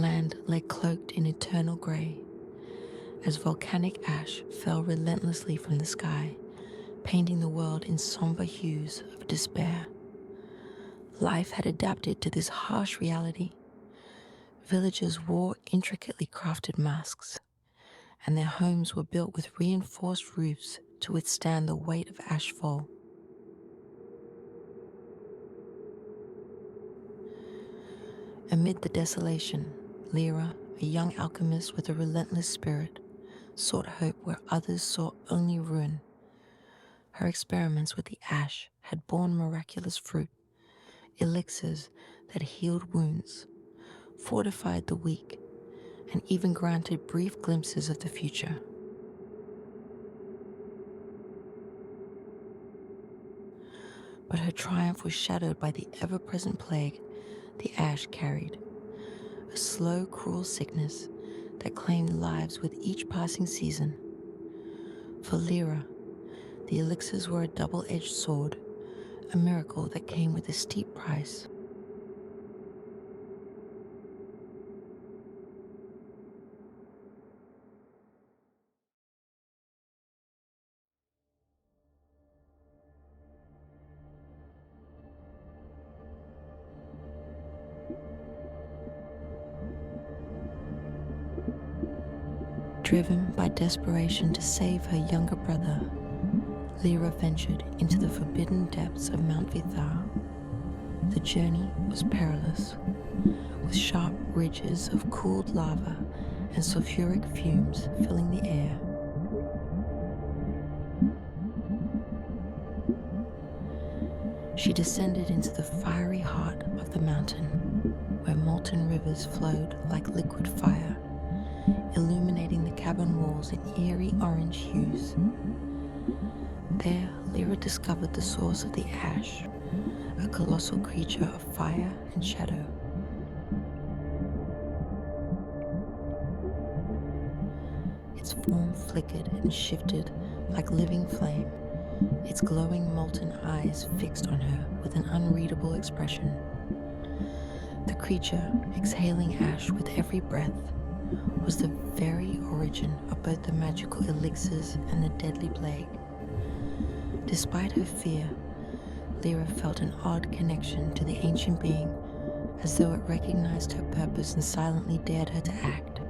land lay cloaked in eternal grey, as volcanic ash fell relentlessly from the sky, painting the world in somber hues of despair. Life had adapted to this harsh reality. Villagers wore intricately crafted masks, and their homes were built with reinforced roofs to withstand the weight of ashfall. Amid the desolation, Lyra, a young alchemist with a relentless spirit, sought hope where others saw only ruin. Her experiments with the ash had borne miraculous fruit, elixirs that healed wounds, fortified the weak, and even granted brief glimpses of the future. But her triumph was shadowed by the ever-present plague the ash carried, a slow, cruel sickness that claimed lives with each passing season. For Lyra, the elixirs were a double-edged sword, a miracle that came with a steep price. Driven by desperation to save her younger brother, Lyra ventured into the forbidden depths of Mount Vithar. The journey was perilous, with sharp ridges of cooled lava and sulfuric fumes filling the air. She descended into the fiery heart of the mountain, where molten rivers flowed like liquid fire, illuminating the cavern walls in eerie orange hues. There, Lyra discovered the source of the ash, a colossal creature of fire and shadow. Its form flickered and shifted like living flame, its glowing molten eyes fixed on her with an unreadable expression. The creature, exhaling ash with every breath, was the very origin of both the magical elixirs and the deadly plague. Despite her fear, Lyra felt an odd connection to the ancient being, as though it recognized her purpose and silently dared her to act.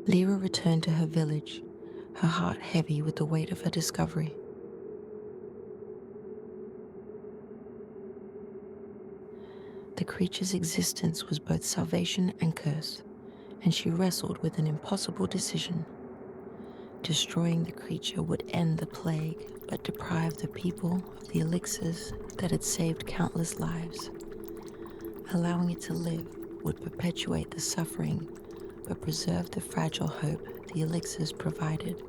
Lyra returned to her village, her heart heavy with the weight of her discovery. The creature's existence was both salvation and curse, and she wrestled with an impossible decision. Destroying the creature would end the plague, but deprive the people of the elixirs that had saved countless lives. Allowing it to live would perpetuate the suffering, but preserve the fragile hope the elixirs provided.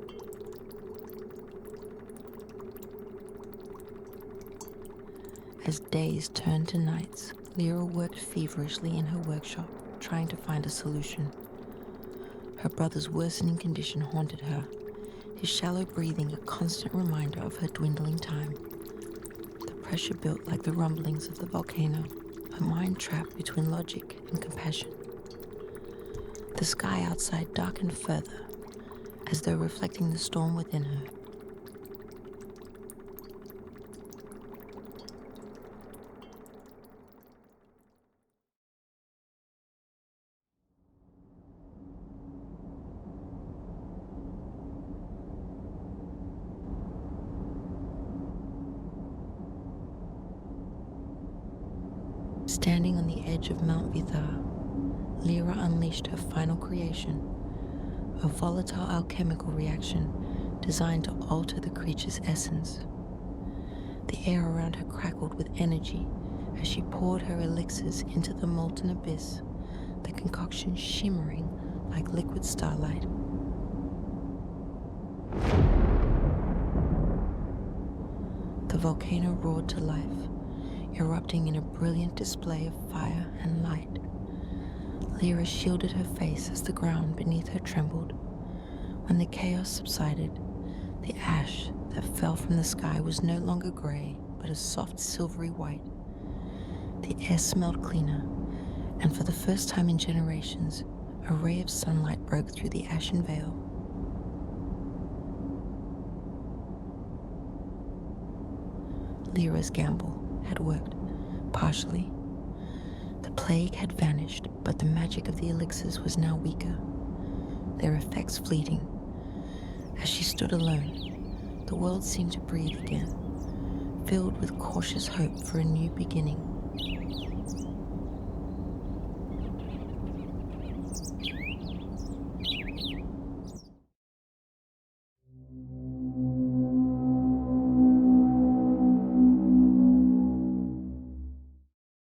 As days turned to nights, Lyra worked feverishly in her workshop, trying to find a solution. Her brother's worsening condition haunted her, his shallow breathing a constant reminder of her dwindling time. The pressure built like the rumblings of the volcano, her mind trapped between logic and compassion. The sky outside darkened further, as though reflecting the storm within her. Standing on the edge of Mount Vithar, Lyra unleashed her final creation, a volatile alchemical reaction designed to alter the creature's essence. The air around her crackled with energy as she poured her elixirs into the molten abyss, the concoction shimmering like liquid starlight. The volcano roared to life, erupting in a brilliant display of fire and light. Lyra shielded her face as the ground beneath her trembled. When the chaos subsided, the ash that fell from the sky was no longer grey, but a soft silvery white. The air smelled cleaner, and for the first time in generations, a ray of sunlight broke through the ashen veil. Lyra's gamble had worked, partially. The plague had vanished, but the magic of the elixirs was now weaker, their effects fleeting. As she stood alone, the world seemed to breathe again, filled with cautious hope for a new beginning.